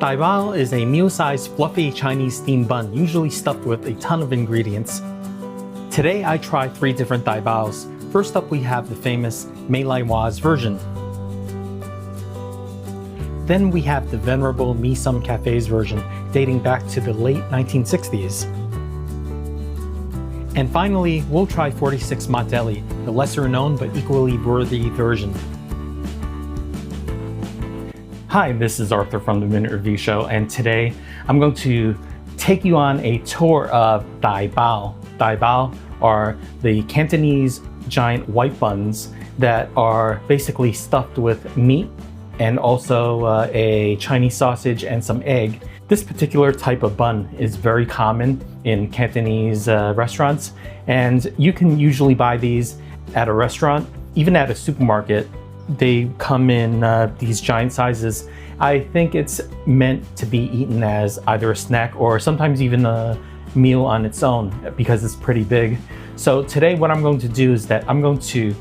Dai Bao is a meal-sized fluffy Chinese steamed bun, usually stuffed with a ton of ingredients. Today I tried 3 different Dai Baos. First up we have the famous Mei Lai Wah's version. Then we have the venerable Mee Sum Cafe's version, dating back to the late 1960s. And finally, we'll try 46 Mott Deli, the lesser known but equally worthy version. Hi, this is Arthur from the Minute Review Show, and today I'm going to take you on a tour of Dai Bao. Dai Bao are the Cantonese giant white buns that are basically stuffed with meat and also a Chinese sausage and some egg. This particular type of bun is very common in Cantonese restaurants, and you can usually buy these at a restaurant, even at a supermarket. They come in these giant sizes. I think it's meant to be eaten as either a snack or sometimes even a meal on its own because it's pretty big. So today what I'm going to do is that I'm going to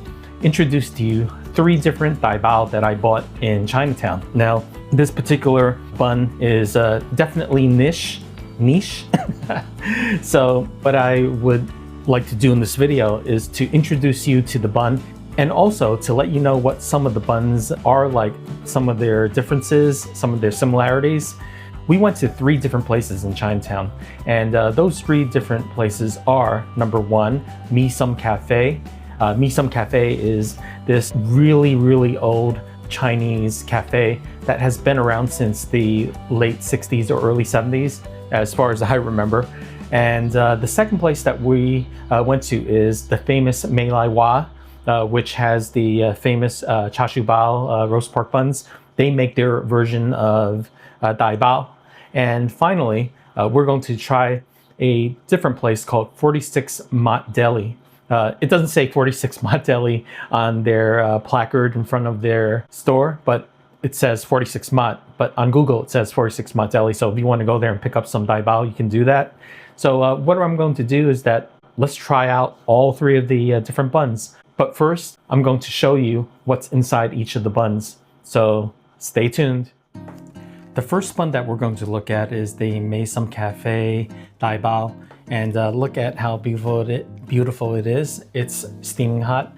introduce to you 3 different Dai Bao that I bought in Chinatown. Now, this particular bun is definitely niche. So what I would like to do in this video is to introduce you to the bun and also to let you know what some of the buns are like, some of their differences, some of their similarities. We went to 3 different places in Chinatown, and those 3 different places are, number 1, Mee Sum Cafe. Mee Sum Cafe is this really old Chinese cafe that has been around since the late 60s or early 70s, as far as I remember. And the second place that we went to is the famous Mei Lai Wah, which has the famous char siu bao roast pork buns. They make their version of Dai Bao. And finally, we're going to try a different place called 46 Mott Deli. It doesn't say 46 Mott Deli on their placard in front of their store, but it says 46 Mott. But on Google, it says 46 Mott Deli. So if you want to go there and pick up some Dai Bao, you can do that. So what I'm going to do is that let's try out all 3 of the different buns. But first, I'm going to show you what's inside each of the buns. So stay tuned. The first bun that we're going to look at is the Mee Sum Cafe Dai Bao. And look at how beautiful it is. It's steaming hot.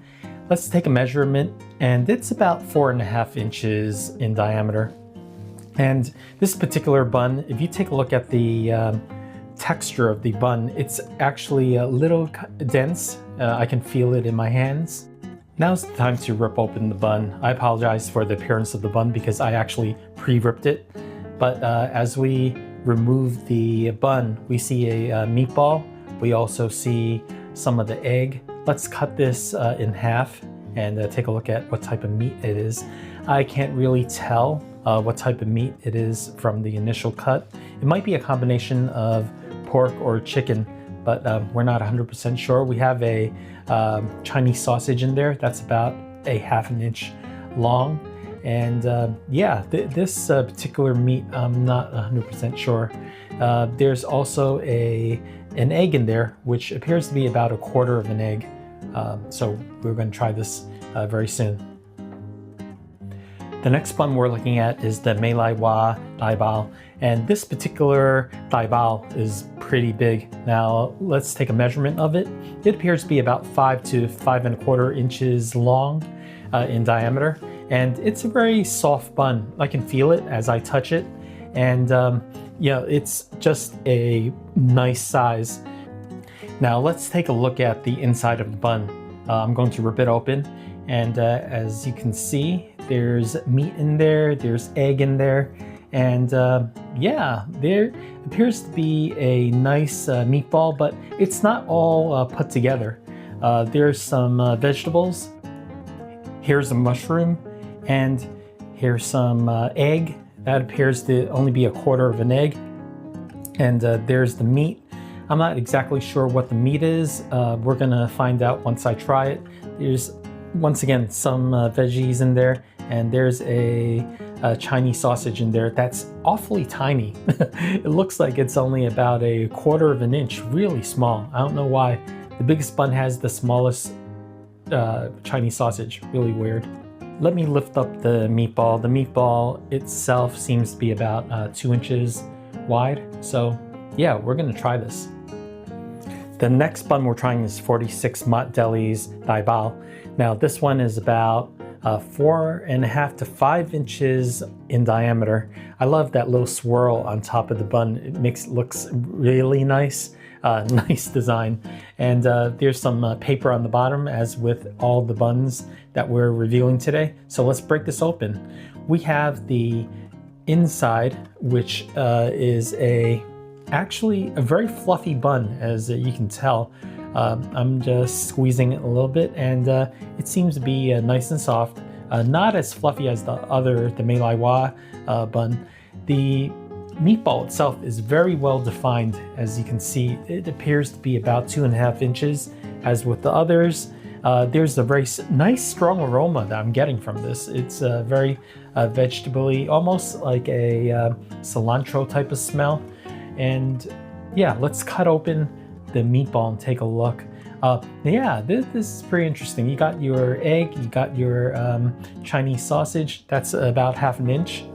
Let's take a measurement, and it's about 4.5 inches in diameter. And this particular bun, if you take a look at the texture of the bun, it's actually a little dense. I can feel it in my hands. Now's the time to rip open the bun. I apologize for the appearance of the bun because I actually pre-ripped it. But as we remove the bun, we see a meatball. We also see some of the egg. Let's cut this in half and take a look at what type of meat it is. I can't really tell what type of meat it is from the initial cut. It might be a combination of pork or chicken, but we're not 100% sure. We have a Chinese sausage in there that's about a 1/2 inch long. And yeah, this particular meat, I'm not 100% sure. There's also an egg in there, which appears to be about 1/4 of an egg. So we're going to try this very soon. The next bun we're looking at is the Mei Lai Wah Dai Bao. And this particular Dai Bao is pretty big. Now let's take a measurement of it. It appears to be about 5 to 5.25 inches long in diameter. And it's a very soft bun. I can feel it as I touch it. And yeah, it's just a nice size. Now let's take a look at the inside of the bun. I'm going to rip it open. And as you can see, there's meat in there, there's egg in there. And yeah, there appears to be a nice meatball, but it's not all put together. There's some vegetables. Here's a mushroom. And here's some egg. That appears to only be 1/4 of an egg. And there's the meat. I'm not exactly sure what the meat is. We're gonna find out once I try it. There's, once again, some veggies in there. And there's a Chinese sausage in there that's awfully tiny. It looks like it's only about 1/4 of an inch, really small. I don't know why. The biggest bun has the smallest Chinese sausage, really weird. Let me lift up the meatball. The meatball itself seems to be about 2 inches wide. So yeah, we're gonna try this. The next bun we're trying is 46 Mott Deli's Dai Bao. Now this one is about 4.5 to 5 inches in diameter. I love that little swirl on top of the bun. It looks really nice. Nice design. And there's some paper on the bottom, as with all the buns that we're reviewing today. So let's break this open. We have the inside, which is actually a very fluffy bun, as you can tell. I'm just squeezing it a little bit, and it seems to be nice and soft. Not as fluffy as the Mei Lai Wah bun. The meatball itself is very well defined. As you can see, it appears to be about 2.5 inches. As with the others, there's a very nice strong aroma that I'm getting from this. It's very vegetable-y, almost like a cilantro type of smell. And yeah, let's cut open the meatball and take a look. Yeah, this is pretty interesting. You got your egg, you got your Chinese sausage. That's about 1/2 inch,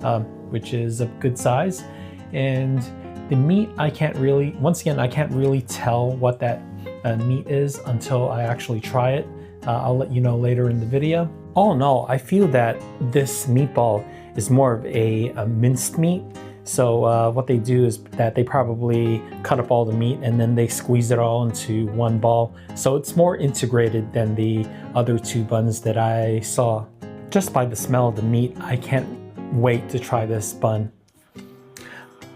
which is a good size. And the meat, I can't really tell what that meat is until I actually try it. I'll let you know later in the video. All in all, I feel that this meatball is more of a minced meat. So what they do is that they probably cut up all the meat and then they squeeze it all into one ball. So it's more integrated than the other 2 buns that I saw. Just by the smell of the meat, I can't wait to try this bun.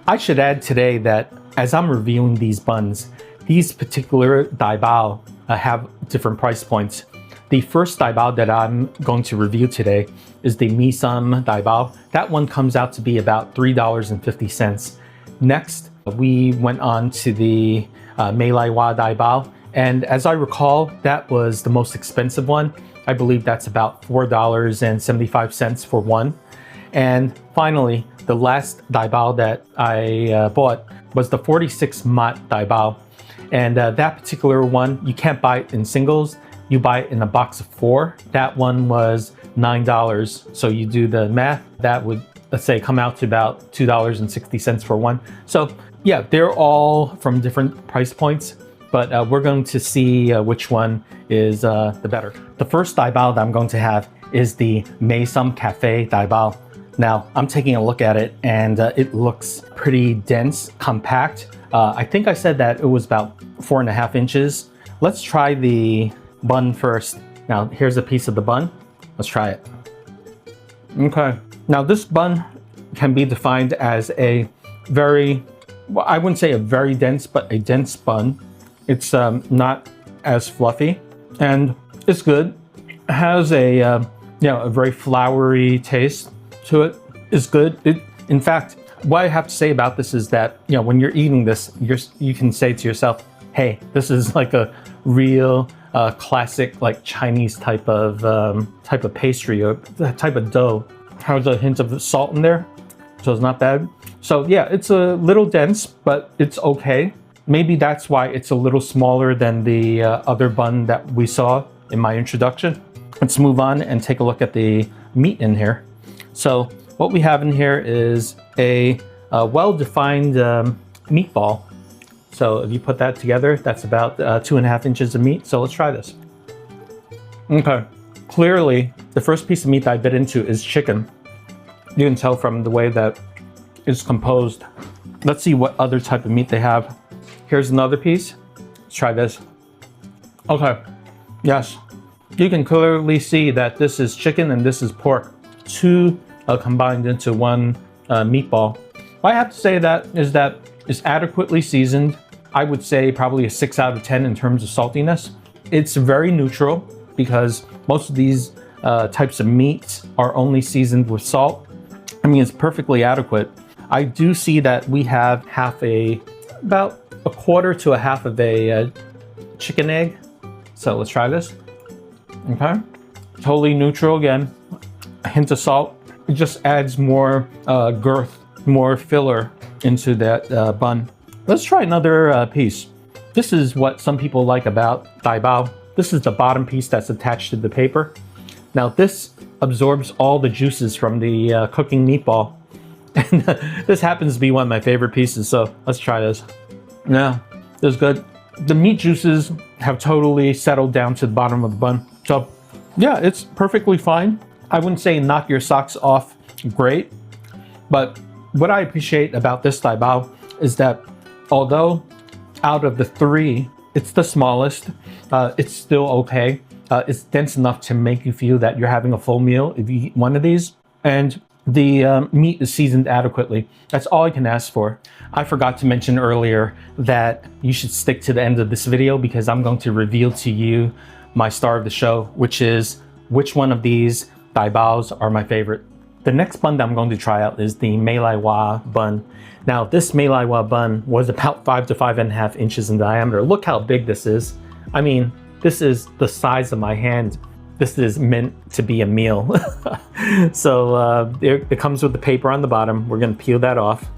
I should add today that as I'm reviewing these buns, these particular Dai Bao have different price points. The first Dai Bao that I'm going to review today is the Mee Sum Dai Bao. That one comes out to be about $3.50. Next, we went on to the Mei Lai Wah Dai Bao. And as I recall, that was the most expensive one. I believe that's about $4.75 for one. And finally, the last Dai Bao that I bought was the 46 Mott Dai Bao. And that particular one, you can't buy it in singles. You buy it in a box of 4. That one was $9. So you do the math, that would, let's say, come out to about $2.60 for one. So yeah, they're all from different price points, but we're going to see which one is the better. The first Dai Bao that I'm going to have is the Mee Sum Cafe Dai Bao. Now, I'm taking a look at it, and it looks pretty dense, compact. I think I said that it was about 4.5 inches. Let's try the bun first. Now, here's a piece of the bun. Let's try it. Okay. Now, this bun can be defined as a very, well, I wouldn't say a very dense, but a dense bun. It's not as fluffy, and it's good. It has a, a very floury taste to it. It's good. In fact, what I have to say about this is that, when you're eating this, you can say to yourself, hey, this is like a real classic, like Chinese type of pastry or type of dough. Has a hint of salt in there, so it's not bad. So yeah, it's a little dense, but it's okay. Maybe that's why it's a little smaller than the other bun that we saw in my introduction. Let's move on and take a look at the meat in here. So what we have in here is a well-defined meatball. So if you put that together, that's about 2.5 inches of meat. So let's try this. Okay, clearly the first piece of meat that I bit into is chicken. You can tell from the way that it's composed. Let's see what other type of meat they have. Here's another piece. Let's try this. Okay, yes. You can clearly see that this is chicken and this is pork. 2 combined into one meatball. What I have to say that is that it's adequately seasoned. I would say probably a 6 out of 10 in terms of saltiness. It's very neutral because most of these types of meats are only seasoned with salt. I mean, it's perfectly adequate. I do see that we have about a quarter to a half of a chicken egg. So let's try this. Okay, totally neutral again. A hint of salt. It just adds more girth, more filler into that bun. Let's try another piece. This is what some people like about Dai Bao. This is the bottom piece that's attached to the paper. Now this absorbs all the juices from the cooking meatball. And this happens to be one of my favorite pieces, so let's try this. Yeah, this is good. The meat juices have totally settled down to the bottom of the bun. So yeah, it's perfectly fine. I wouldn't say knock your socks off great, but what I appreciate about this Dai Bao is that although out of the three, it's the smallest, it's still okay. It's dense enough to make you feel that you're having a full meal if you eat one of these. And the meat is seasoned adequately. That's all I can ask for. I forgot to mention earlier that you should stick to the end of this video because I'm going to reveal to you my star of the show, which is which one of these Dai Baos are my favorite. The next bun that I'm going to try out is the Mei Lai Wah bun. Now, this Mei Lai Wah bun was about 5 to 5.5 inches in diameter. Look how big this is. I mean, this is the size of my hand. This is meant to be a meal. So it comes with the paper on the bottom. We're gonna peel that off,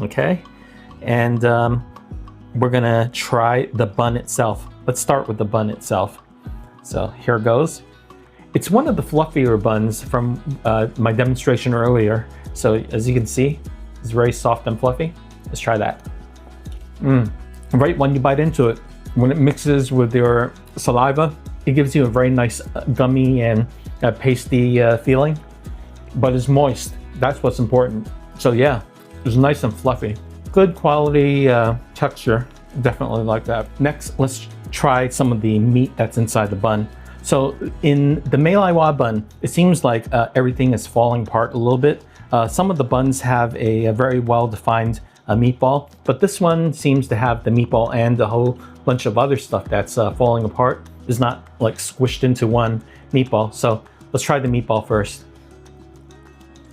okay? And we're gonna try the bun itself. Let's start with the bun itself. So here goes. It's one of the fluffier buns from my demonstration earlier. So as you can see, it's very soft and fluffy. Let's try that. Right when you bite into it, when it mixes with your saliva, it gives you a very nice gummy and pasty feeling, but it's moist. That's what's important. So yeah, it's nice and fluffy. Good quality texture, definitely like that. Next, let's try some of the meat that's inside the bun. So in the Mei Lai Wah bun, it seems like everything is falling apart a little bit. Some of the buns have a very well-defined meatball, but this one seems to have the meatball and a whole bunch of other stuff that's falling apart. It's not like squished into one meatball. So let's try the meatball first.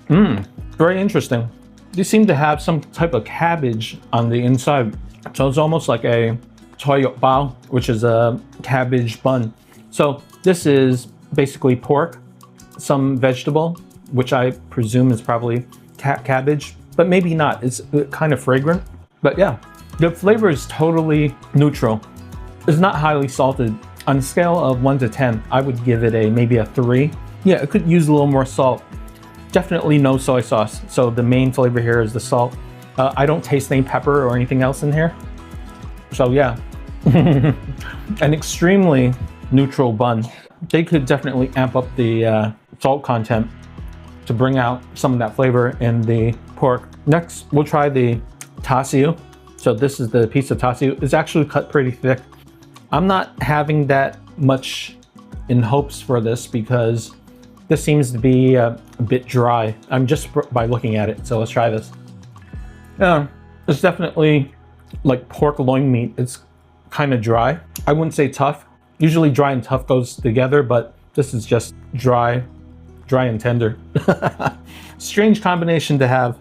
Very interesting. They seem to have some type of cabbage on the inside. So it's almost like a Dai Bao, which is a cabbage bun. So this is basically pork, some vegetable, which I presume is probably cabbage, but maybe not. It's kind of fragrant. But yeah, the flavor is totally neutral. It's not highly salted. On a scale of 1 to 10, I would give it maybe a 3. Yeah, it could use a little more salt. Definitely no soy sauce. So the main flavor here is the salt. I don't taste any pepper or anything else in here. So yeah, an extremely neutral bun. They could definitely amp up the salt content to bring out some of that flavor in the pork. Next, we'll try the tasiu. So this is the piece of tasiu. It's actually cut pretty thick. I'm not having that much in hopes for this because this seems to be a bit dry. I'm just by looking at it. So let's try this. Yeah, it's definitely like pork loin meat. It's kind of dry. I wouldn't say tough. Usually dry and tough goes together, but this is just dry and tender. Strange combination to have.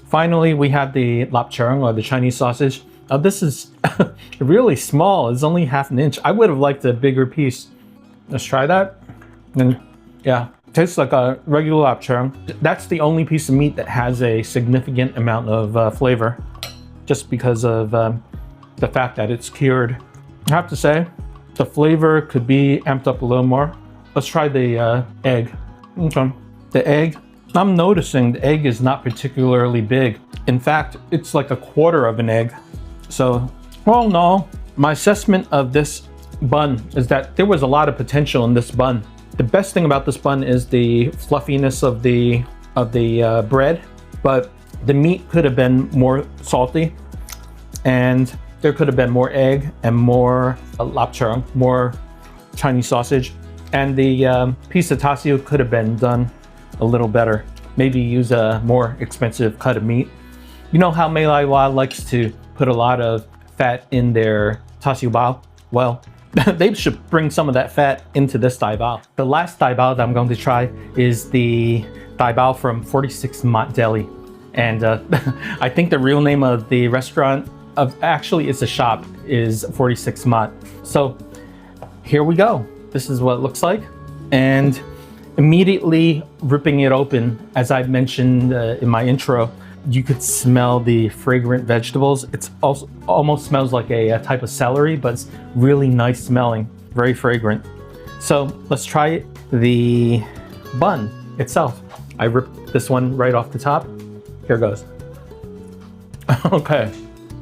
Finally, we have the lapcherung, or the Chinese sausage. This is really small. It's only 1/2 inch. I would have liked a bigger piece. Let's try that. And yeah, tastes like a regular lapcherung. That's the only piece of meat that has a significant amount of flavor, just because of the fact that it's cured. I have to say, the flavor could be amped up a little more. Let's try the egg. Okay. The egg, I'm noticing the egg is not particularly big. In fact, it's like 1/4 of an egg. So, well, no, my assessment of this bun is that there was a lot of potential in this bun. The best thing about this bun is the fluffiness of the bread, but the meat could have been more salty, and there could have been more egg and more lapcherung, more Chinese sausage, and the piece of tasiu could have been done a little better. Maybe use a more expensive cut of meat. You know how Mei Lai Wah likes to put a lot of fat in their tasiu bao? Well, they should bring some of that fat into this Dai Bao. The last Dai Bao that I'm going to try is the Dai Bao from 46 Mott Deli. And I think the real name of the restaurant, actually it's a shop, is 46 Mott. So here we go. This is what it looks like. And immediately ripping it open, as I mentioned in my intro, you could smell the fragrant vegetables. It's also almost smells like a type of celery, but it's really nice smelling, very fragrant. So let's try it. The bun itself. I ripped this one right off the top. Here goes. Okay.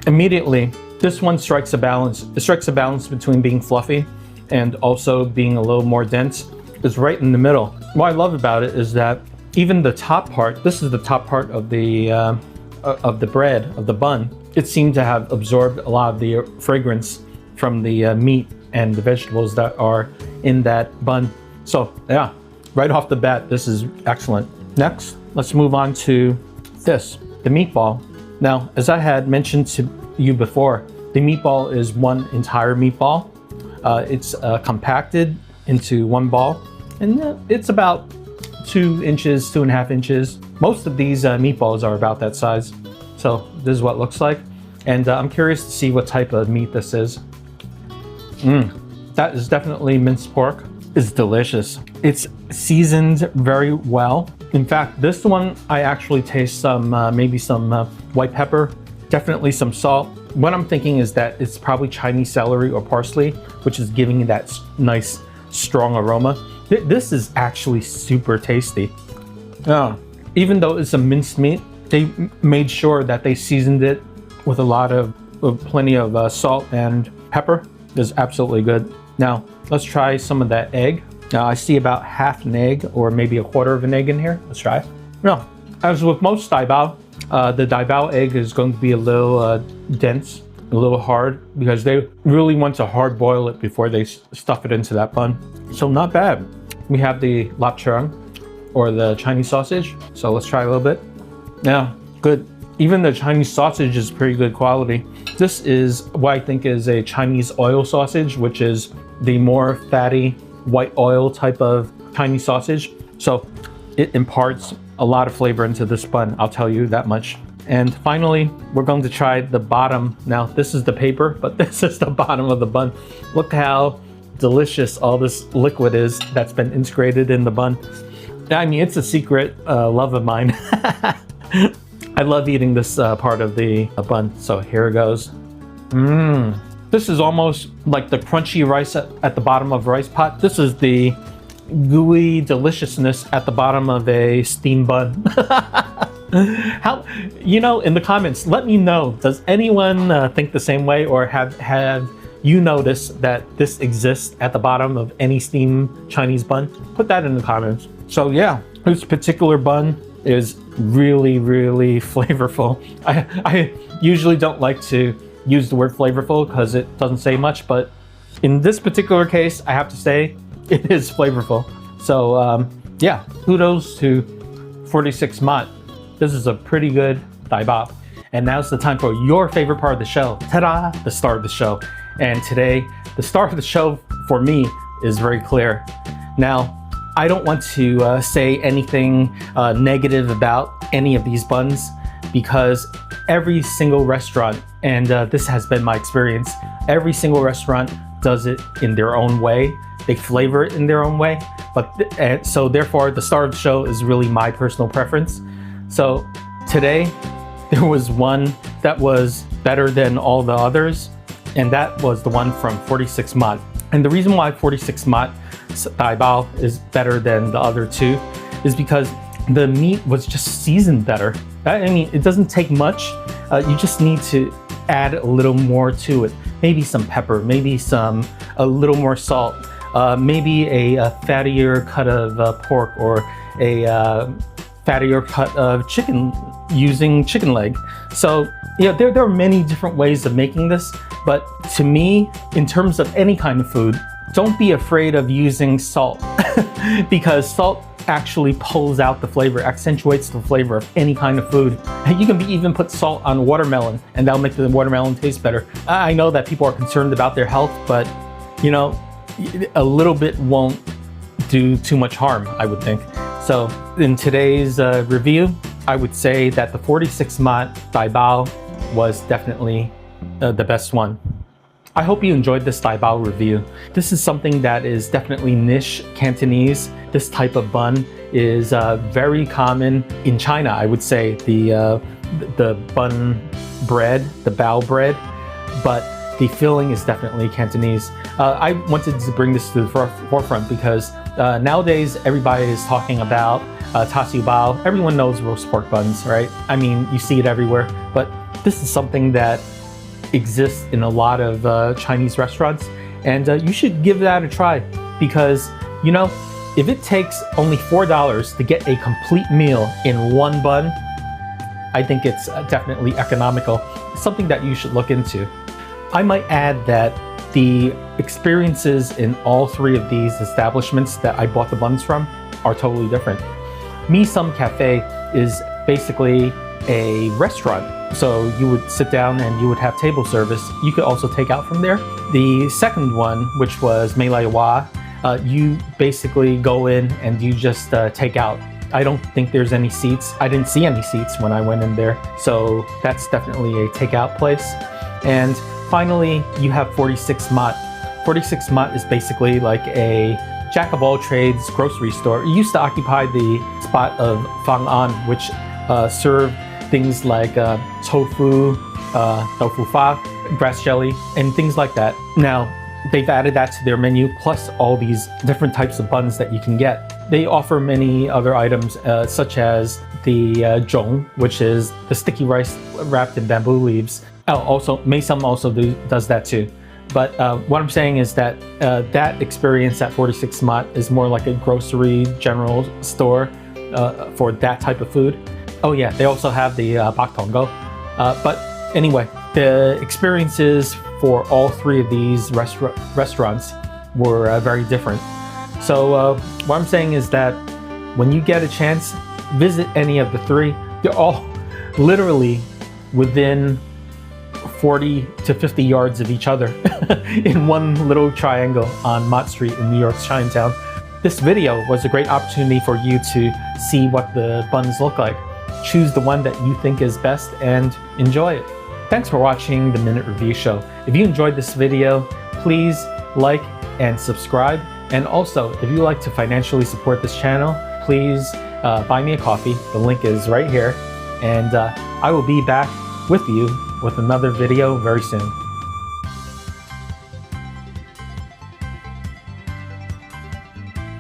Immediately, this one strikes a balance. It strikes a balance between being fluffy and also being a little more dense. It's right in the middle. What I love about it is that even the top part, this is the top part of the bread, of the bun, it seemed to have absorbed a lot of the fragrance from the meat and the vegetables that are in that bun. So yeah, right off the bat, this is excellent. Next, let's move on to this, the meatball. Now, as I had mentioned to you before, the meatball is one entire meatball. It's compacted into one ball, and it's about 2 inches, 2.5 inches. Most of these meatballs are about that size. So this is what it looks like. And I'm curious to see what type of meat this is. That is definitely minced pork. It's delicious. It's seasoned very well. In fact, this one, I actually taste some, maybe some white pepper, definitely some salt. What I'm thinking is that it's probably Chinese celery or parsley, which is giving it that nice, strong aroma. This is actually super tasty. Even though it's a minced meat, they made sure that they seasoned it with a lot of plenty of salt and pepper. It's absolutely good. Now, let's try some of that egg. Now, I see about half an egg or maybe a quarter of an egg in here. Let's try. Now, as with most Dai Bao, the Dai Bao egg is going to be a little dense, a little hard, because they really want to hard boil it before they stuff it into that bun. So not bad. We have the lap churang, or the Chinese sausage. So let's try a little bit. Yeah, good. Even the Chinese sausage is pretty good quality. This is what I think is a Chinese oil sausage, which is the more fatty white oil type of Chinese sausage. So it imparts a lot of flavor into this bun, I'll tell you that much. And finally, we're going to try the bottom. Now, this is the paper, but this is the bottom of the bun. Look how delicious all this liquid is that's been integrated in the bun. I mean, it's a secret love of mine. I love eating this part of the bun. So here it goes. This is almost like the crunchy rice at the bottom of a rice pot. This is the gooey deliciousness at the bottom of a steamed bun. How, you know, in the comments, let me know, does anyone think the same way, or have you noticed that this exists at the bottom of any steamed Chinese bun? Put that in the comments. So yeah, this particular bun is really, really flavorful. I usually don't like to use the word flavorful because it doesn't say much, but in this particular case, I have to say it is flavorful. So yeah, kudos to 46 Mott. This is a pretty good Dai Bao. And now's the time for your favorite part of the show. Ta-da! The star of the show. And today, the star of the show for me is very clear. Now, I don't want to say anything negative about any of these buns, because every single restaurant, and this has been my experience, every single restaurant does it in their own way. They flavor it in their own way. But so therefore, the star of the show is really my personal preference. So today, there was one that was better than all the others, and that was the one from 46 Mott. And the reason why 46 Mott Dai Bao is better than the other two is because the meat was just seasoned better. I mean, it doesn't take much. You just need to add a little more to it. Maybe some pepper, maybe a little more salt, maybe a fattier cut of pork, or a fattier cut of chicken using chicken leg. So yeah, there are many different ways of making this, but to me, in terms of any kind of food, don't be afraid of using salt because salt actually pulls out the flavor, accentuates the flavor of any kind of food. You can even put salt on watermelon and that'll make the watermelon taste better. I know that people are concerned about their health, but you know, a little bit won't do too much harm, I would think. So in today's review, I would say that the 46 Mott Dai Bao was definitely the best one. I hope you enjoyed this Dai Bao review. This is something that is definitely niche Cantonese. This type of bun is very common in China, I would say, the bun bread, the bao bread, but the filling is definitely Cantonese. I wanted to bring this to the forefront because Nowadays, everybody is talking about Dai Bao. Everyone knows roast pork buns, right? I mean, you see it everywhere, but this is something that exists in a lot of Chinese restaurants, and you should give that a try because, you know, if it takes only $4 to get a complete meal in one bun, I think it's definitely economical. It's something that you should look into. I might add that the experiences in all three of these establishments that I bought the buns from are totally different. Mee Sum Cafe is basically a restaurant, so you would sit down and you would have table service. You could also take out from there. The second one, which was Mei Lai Wah, you basically go in and you just take out. I don't think there's any seats. I didn't see any seats when I went in there, so that's definitely a takeout place. And finally, you have 46 Mott. 46 Mott is basically like a jack-of-all-trades grocery store. It used to occupy the spot of Fang An, which served things like tofu, tofu fa, grass jelly, and things like that. Now, they've added that to their menu, plus all these different types of buns that you can get. They offer many other items, such as the zhong, which is the sticky rice wrapped in bamboo leaves. Also, Mei Sum also does that too. But what I'm saying is that that experience at 46 Mott is more like a grocery general store for that type of food. Oh yeah, they also have the bak tongo. But anyway, the experiences for all three of these restaurants were very different. So what I'm saying is that when you get a chance, visit any of the three. They're all literally within 40 to 50 yards of each other in one little triangle on Mott Street in New York's Chinatown. This video was a great opportunity for you to see what the buns look like. Choose the one that you think is best and enjoy it. Thanks for watching the Minute Review Show. If you enjoyed this video, please like and subscribe. And also, if you like to financially support this channel, please buy me a coffee. The link is right here. And I will be back with you with another video very soon.